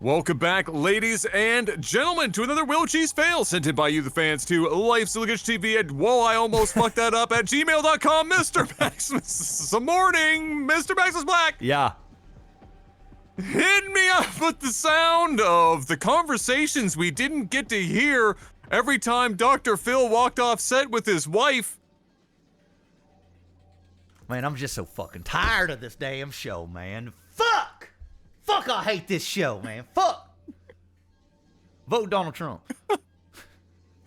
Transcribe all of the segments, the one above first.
Welcome back, ladies and gentlemen, to another Will Cheese Fail sent in by you, the fans, to Life's LAGTV at, whoa, I almost fucked that up, at gmail.com, Mr. Maximus. Some morning, Mr. Maximus Black. Yeah. Hit me up with the sound of the conversations we didn't get to hear every time Dr. Phil walked off set with his wife. Man, I'm just so fucking tired of this damn show, man. Fuck! Fuck, I hate this show, man. Fuck! Vote Donald Trump.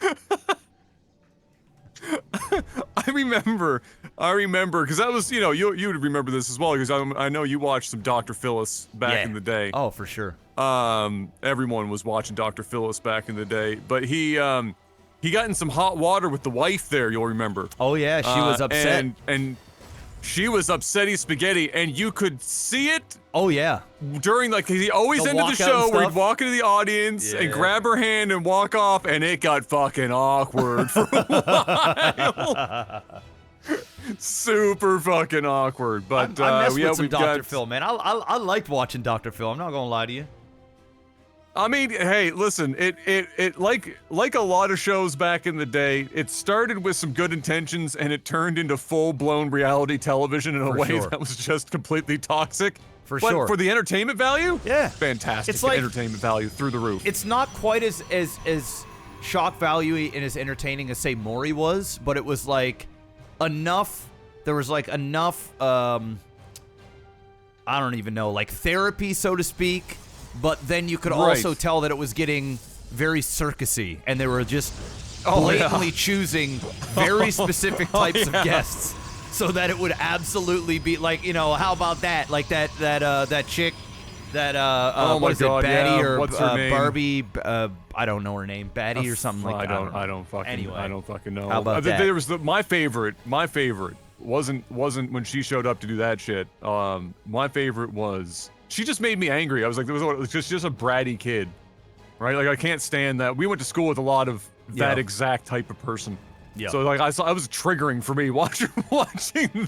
I remember, because that was, you know, you would remember this as well, because I know you watched some Dr. Phyllis back in the day. Oh, for sure. Everyone was watching Dr. Phyllis back in the day, but he got in some hot water with the wife there, you'll remember. Oh, yeah, she was upset. And she was upsetty spaghetti, and you could see it. Oh, yeah. During, like, he always ended the show where he'd walk into the audience and grab her hand and walk off, and it got fucking awkward for a while. Super fucking awkward. But I messed with some Dr. Phil, man. I liked watching Dr. Phil. I'm not gonna lie to you. I mean, hey, listen, it like a lot of shows back in the day, it started with some good intentions and it turned into full-blown reality television in a way that was just completely toxic. But for the entertainment value, yeah, fantastic. It's like, entertainment value through the roof. It's not quite as shock value and as entertaining as, say, Maury was, but it was like enough. There was like enough. I don't even know, like therapy, so to speak. But then you could also tell that it was getting very circusy, and they were just blatantly choosing very specific types of guests, so that it would absolutely be like, you know, how about that? Like that chick, that what is it, Batty or what's her name? Barbie? I don't know her name, Batty or something like that. I don't fucking know. How about that? There was my favorite wasn't when she showed up to do that shit. My favorite was. She just made me angry. I was like, it was just a bratty kid, right? Like, I can't stand that. We went to school with a lot of that exact type of person. Yeah. So like, I was triggering for me watching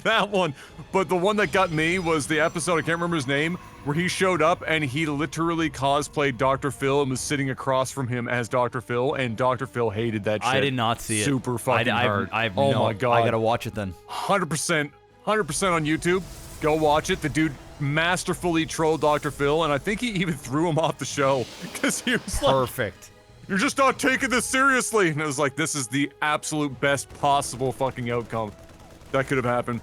that one. But the one that got me was the episode, I can't remember his name, where he showed up and he literally cosplayed Dr. Phil and was sitting across from him as Dr. Phil, and Dr. Phil hated that shit. I did not see it. Super fucking hard. Oh my god. I gotta watch it then. 100% on YouTube. Go watch it. The dude masterfully trolled Dr. Phil, and I think he even threw him off the show because he was like, perfect. You're just not taking this seriously. And it was like, this is the absolute best possible fucking outcome that could have happened.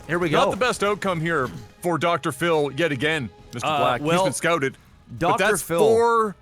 Here we go. Not the best outcome here for Dr. Phil yet again, Mr. Black. He's been scouted. Dr. But that's Phil, 4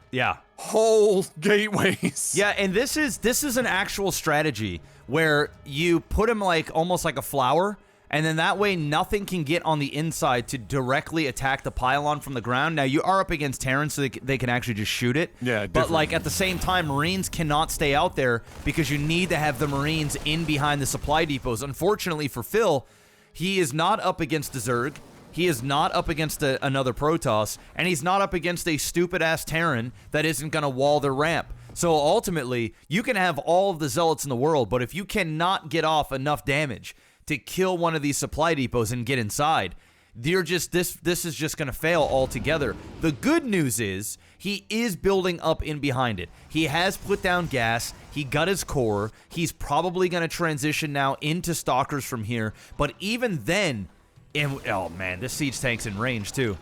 whole gateways. Yeah, and this is an actual strategy where you put him like almost like a flower. And then that way, nothing can get on the inside to directly attack the pylon from the ground. Now, you are up against Terran, so they can actually just shoot it. Yeah, but, like, at the same time, Marines cannot stay out there because you need to have the Marines in behind the supply depots. Unfortunately for Phil, he is not up against a Zerg. He is not up against another Protoss. And he's not up against a stupid-ass Terran that isn't going to wall their ramp. So, ultimately, you can have all of the Zealots in the world, but if you cannot get off enough damage to kill one of these supply depots and get inside, you're just this is just going to fail altogether. The good news is he is building up in behind it. He has put down gas. He got his core. He's probably going to transition now into stalkers from here. But even then, oh man, this siege tank's in range too.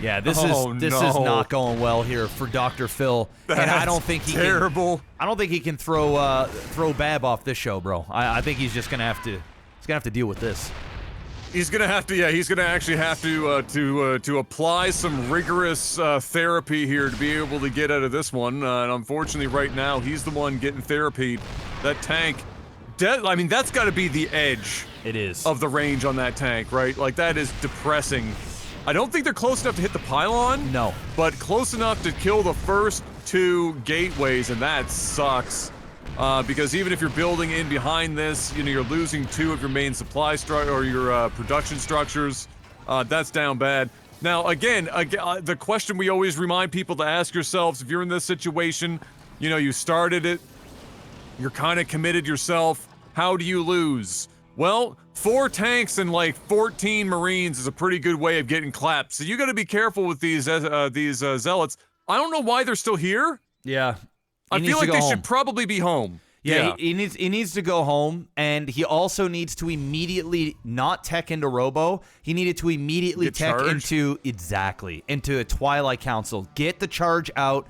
Yeah, this is not going well here for Dr. Phil, and I don't think he can. I don't think he can throw Bab off this show, bro. I think he's just gonna have to deal with this. He's gonna have to, he's gonna actually have to apply some rigorous therapy here to be able to get out of this one. And unfortunately, right now he's the one getting therapy. That tank, I mean, that's got to be the edge. It is of the range on that tank, right? Like, that is depressing. I don't think they're close enough to hit the pylon. No. But close enough to kill the first 2 gateways, and that sucks. Because even if you're building in behind this, you know, you're losing 2 of your main supply or your production structures. That's down bad. Now, again, the question we always remind people to ask yourselves, if you're in this situation, you know, you started it, you're kind of committed yourself, how do you lose? Well, 4 tanks and like 14 Marines is a pretty good way of getting clapped. So you got to be careful with these zealots. I don't know why they're still here. Yeah. I feel like they should probably be home. Yeah, he needs to go home, and he also needs to immediately not tech into Robo. He needed to immediately tech into a Twilight Council. Get the charge out,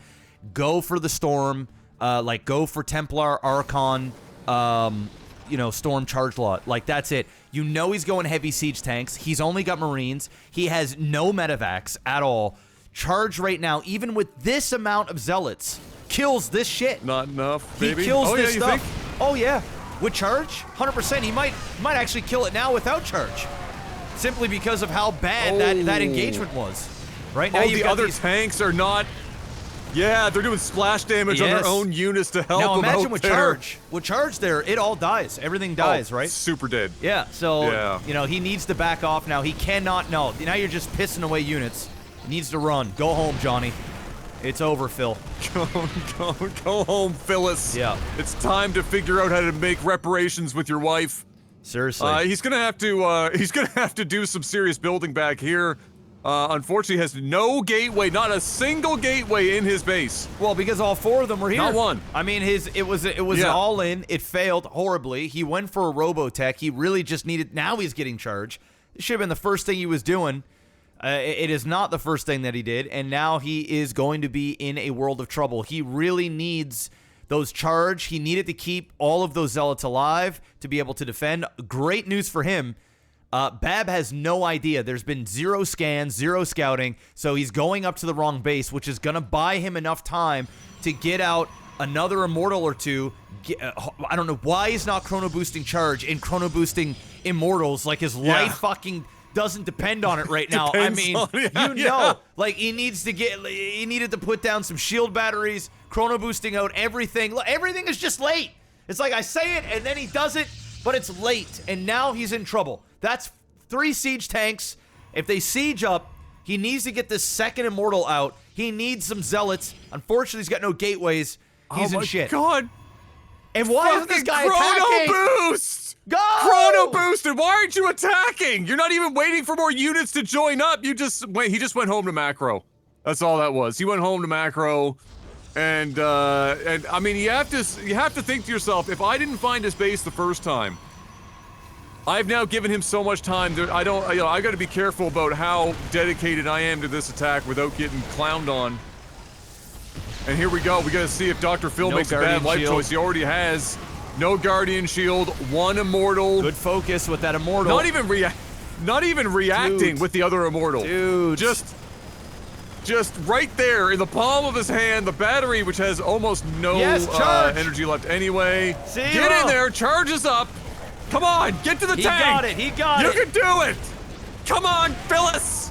go for the Storm, like go for Templar, Archon, Storm charge lot. Like that's it. You know he's going heavy siege tanks. He's only got Marines. He has no medevacs at all. Charge right now, even with this amount of zealots, kills this shit. Not enough, baby. He kills this you stuff. think? Oh yeah, with charge, 100%. He might actually kill it now without charge, simply because of how bad that engagement was. Right now, the other tanks are not. Yeah, they're doing splash damage on their own units to help them out. Now imagine with charge. With charge, there it all dies. Everything dies, right? Super dead. Yeah. So he needs to back off now. He cannot. No. Now you're just pissing away units. He needs to run. Go home, Johnny. It's over, Phil. Go home, Phyllis. Yeah. It's time to figure out how to make reparations with your wife. Seriously. He's gonna have to do some serious building back here. Unfortunately, he has no gateway, not a single gateway in his base. Well, because all 4 of them were here. Not one. I mean, it was an all-in. It failed horribly. He went for a Robotech. He really just needed. Now he's getting charged. It should have been the first thing he was doing. It is not the first thing that he did, and now he is going to be in a world of trouble. He really needs those charge. He needed to keep all of those zealots alive to be able to defend. Great news for him. Bab has no idea. There's been 0 scans, 0 scouting, so he's going up to the wrong base, which is going to buy him enough time to get out another Immortal or 2. I don't know why he's not chrono boosting charge and chrono boosting Immortals like his life fucking doesn't depend on it right now. I mean, like he needed to put down some shield batteries, chrono boosting out everything. Everything is just late. It's like I say it and then he does it, but it's late, and now he's in trouble. That's 3 siege tanks. If they siege up, he needs to get this second Immortal out. He needs some zealots. Unfortunately, he's got no gateways. He's in shit. Oh my god. And why isn't this guy attacking? Chrono boost! Go! Chrono boosted. Why aren't you attacking? You're not even waiting for more units to join up. He just went home to macro. That's all that was. He went home to macro, and I mean, you have to think to yourself, if I didn't find his base the first time, I've now given him so much time that I got to be careful about how dedicated I am to this attack without getting clowned on. And here we go. We got to see if Dr. Phil makes a bad life choice. He already has. No Guardian Shield, 1 Immortal. Good focus with that Immortal. Not even reacting with the other Immortal. Dude. Just right there in the palm of his hand, the battery, which has almost no energy left anyway. Get in there, charges up. Come on, get to the tank. He got it. You can do it. Come on, Phyllis.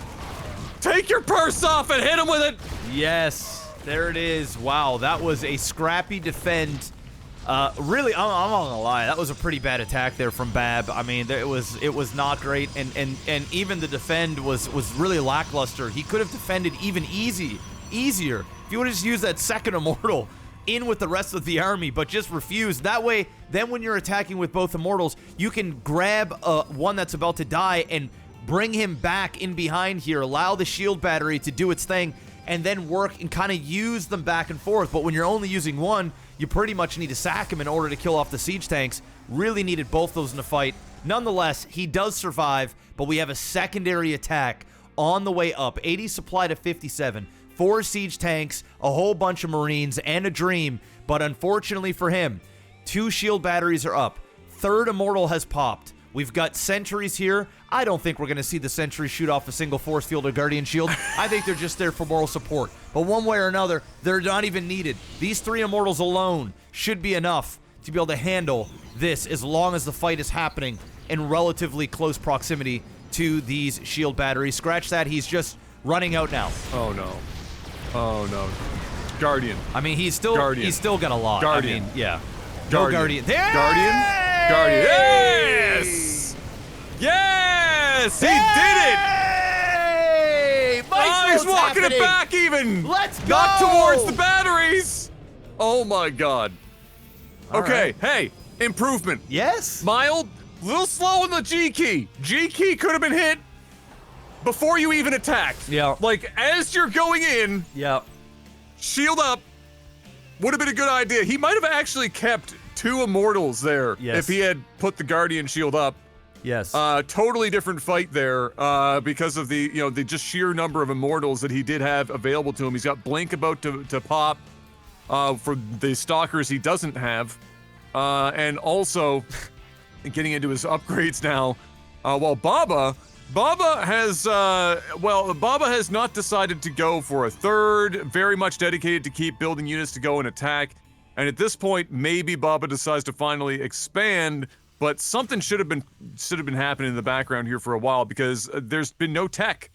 Take your purse off and hit him with it. Yes, there it is. Wow, that was a scrappy defend. Really, I'm not gonna lie, that was a pretty bad attack there from Bab. I mean, it was not great, and even the defend was really lackluster. He could have defended even easier if you would have just used that second Immortal in with the rest of the army, but just refused. That way, then when you're attacking with both Immortals, you can grab one that's about to die and bring him back in behind here, allow the shield battery to do its thing, and then work and kind of use them back and forth. But when you're only using one, you pretty much need to sack him in order to kill off the siege tanks. Really needed both those in the fight. Nonetheless, he does survive, but we have a secondary attack on the way up. 80 supply to 57. 4 siege tanks, a whole bunch of Marines, and a Dream. But unfortunately for him, 2 shield batteries are up. 3rd Immortal has popped. We've got sentries here. I don't think we're going to see the sentries shoot off a single force field or Guardian Shield. I think they're just there for moral support. But one way or another, they're not even needed. These 3 Immortals alone should be enough to be able to handle this as long as the fight is happening in relatively close proximity to these shield batteries. Scratch that, he's just running out now. Oh no. Oh no. Guardian. I mean, he's still got a lot. Guardian. I mean, yeah. Guardian. No Guardian. Guardian. Yes! Yes! He did it! Oh, he's walking it back even! Let's go! Not towards the batteries! Oh my god. Okay, hey, improvement. Yes? Mild, little slow on the G key. G key could have been hit before you even attacked. Yeah. Like, as you're going in, Yeah. shield up would have been a good idea. He might have actually kept 2 immortals there if he had put the Guardian shield up. Yes. Totally different fight there because of the, the just sheer number of immortals that he did have available to him. He's got Blink about to pop for the Stalkers he doesn't have. And also, getting into his upgrades now, while Baba has not decided to go for a third, very much dedicated to keep building units to go and attack. And at this point, maybe Baba decides to finally expand, but something should have been happening in the background here for a while because there's been no tech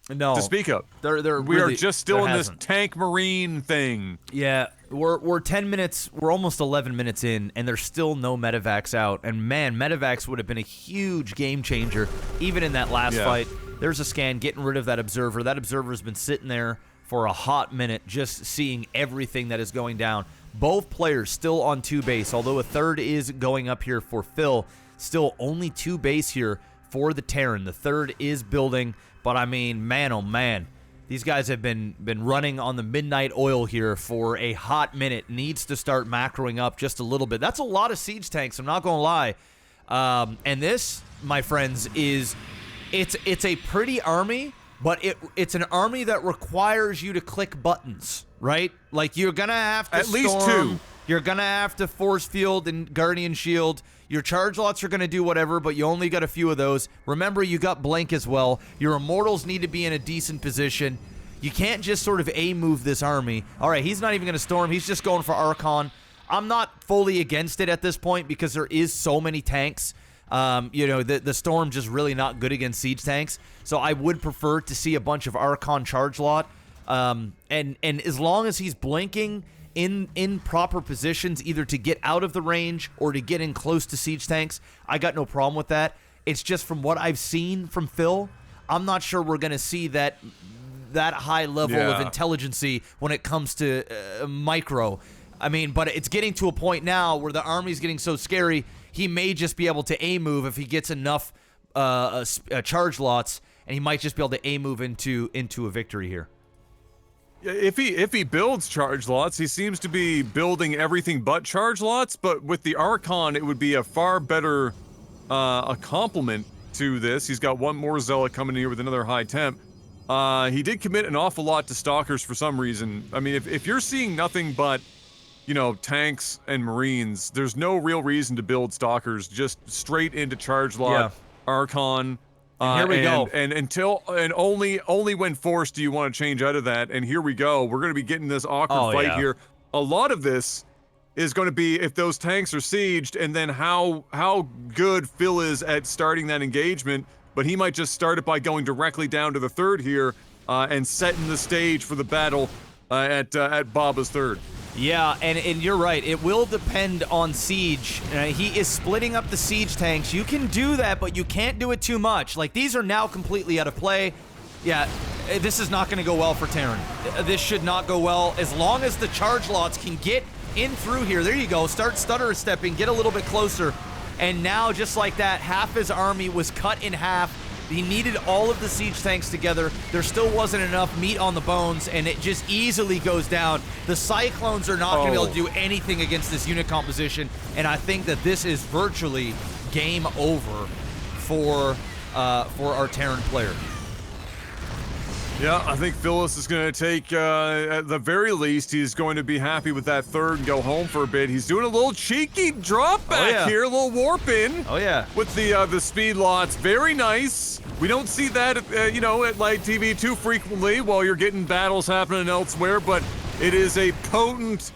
to speak of. We are just still in this tank marine thing. Yeah, we're 10 minutes, we're almost 11 minutes in, and there's still no medevacs out. And man, medevacs would have been a huge game changer, even in that last fight. There's a scan getting rid of that observer. That observer's been sitting there for a hot minute, just seeing everything that is going down. Both players still on 2 base, although a third is going up here for Phil. Still only 2 base here for the Terran. The third is building, but I mean, man, oh man. These guys have been running on the midnight oil here for a hot minute. Needs to start macroing up just a little bit. That's a lot of siege tanks, I'm not going to lie. And this, my friends, it's a pretty army, but it's an army that requires you to click buttons, right? Like, you're going to have to at least 2. You're going to have to force field and Guardian Shield. Your charge lots are going to do whatever, but you only got a few of those. Remember, you got Blink as well. Your Immortals need to be in a decent position. You can't just sort of A-move this army. All right, he's not even going to storm. He's just going for Archon. I'm not fully against it at this point because there is so many tanks. The Storm just really not good against siege tanks. So I would prefer to see a bunch of Archon charge lot. And as long as he's blinking in proper positions, either to get out of the range or to get in close to siege tanks, I got no problem with that. It's just from what I've seen from Phil, I'm not sure we're going to see that high level of intelligency when it comes to micro. I mean, but it's getting to a point now where the army's getting so scary, he may just be able to A-move if he gets enough charge lots, and he might just be able to A-move into a victory here. If he builds charge lots, he seems to be building everything but charge lots, but with the Archon, it would be a far better a complement to this. He's got one more Zealot coming in here with another high temp. He did commit an awful lot to Stalkers for some reason. I mean, if you're seeing nothing but, tanks and Marines, there's no real reason to build Stalkers, just straight into charge lot, Archon. And here we go. And only when forced do you want to change out of that. And here we go. We're going to be getting this awkward fight here. A lot of this is going to be if those tanks are sieged, and then how good Phil is at starting that engagement. But he might just start it by going directly down to the third here and setting the stage for the battle at Baba's third. Yeah, and you're right. It will depend on siege. He is splitting up the siege tanks. You can do that, but you can't do it too much. Like, these are now completely out of play. Yeah, this is not going to go well for Terran. This should not go well. As long as the charge lots can get in through here. There you go. Start stutter stepping. Get a little bit closer. And now, just like that, half his army was cut in half. He needed all of the siege tanks together. There still wasn't enough meat on the bones, and it just easily goes down. The Cyclones are not going to be able to do anything against this unit composition, and I think that this is virtually game over for our Terran player. Yeah, I think Phyllis is going to take, at the very least, he's going to be happy with that third and go home for a bit. He's doing a little cheeky drop back here, a little warp in. Oh, yeah. With the speed lots. Very nice. We don't see that, at LAGTV too frequently while you're getting battles happening elsewhere, but it is a potent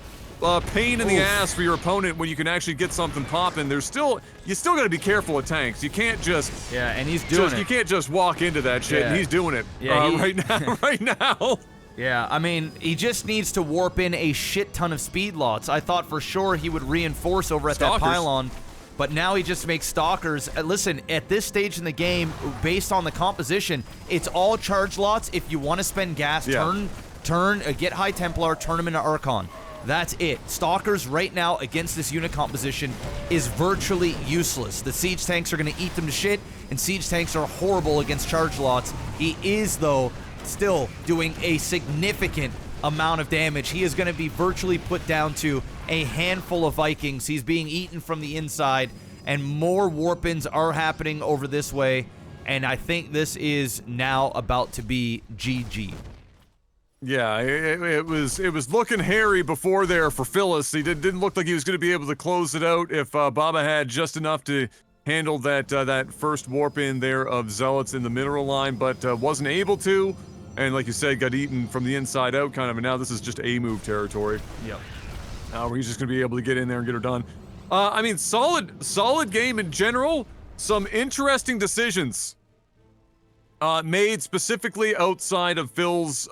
pain in the ass for your opponent when you can actually get something popping. You still got to be careful with tanks. You can't just and he's doing it. You can't just walk into that shit. And he's doing it right now. Yeah, I mean, he just needs to warp in a shit ton of speed lots. I thought for sure he would reinforce over at that pylon, but now he just makes Stalkers. Listen, at this stage in the game, based on the composition, it's all charge lots. If you want to spend gas, turn, get High Templar, turn him into Archon. That's it. Stalkers right now against this unit composition is virtually useless. The siege tanks are going to eat them to shit, and siege tanks are horrible against charge lots. He is, though, still doing a significant amount of damage. He is going to be virtually put down to a handful of Vikings. He's being eaten from the inside, and more warp-ins are happening over this way, and I think this is now about to be GG. Yeah, it was looking hairy before there for Phyllis. He didn't look like he was going to be able to close it out if Baba had just enough to handle that first warp in there of Zealots in the mineral line, but wasn't able to, and like you said, got eaten from the inside out kind of, and now this is just A-move territory. Yep. Where he's just going to be able to get in there and get her done. I mean, solid game in general. Some interesting decisions made specifically outside of Phil's,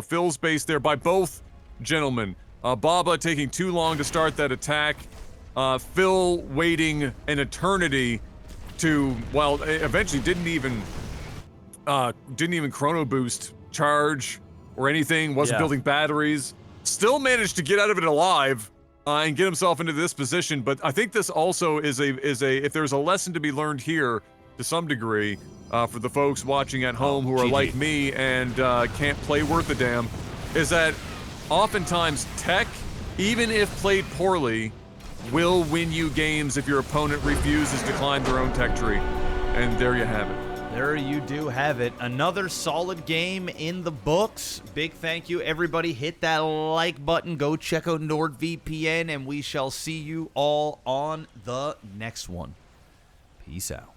Phil's base there by both gentlemen. Baba taking too long to start that attack. Phil waiting an eternity to, well, eventually didn't even chrono boost charge or anything. Wasn't building batteries. Still managed to get out of it alive and get himself into this position. But I think this also is a if there's a lesson to be learned here to some degree. For the folks watching at home who are like me and can't play worth a damn, is that oftentimes tech, even if played poorly, will win you games if your opponent refuses to climb their own tech tree. And there you have it. There you do have it. Another solid game in the books. Big thank you, everybody. Hit that like button. Go check out NordVPN, and we shall see you all on the next one. Peace out.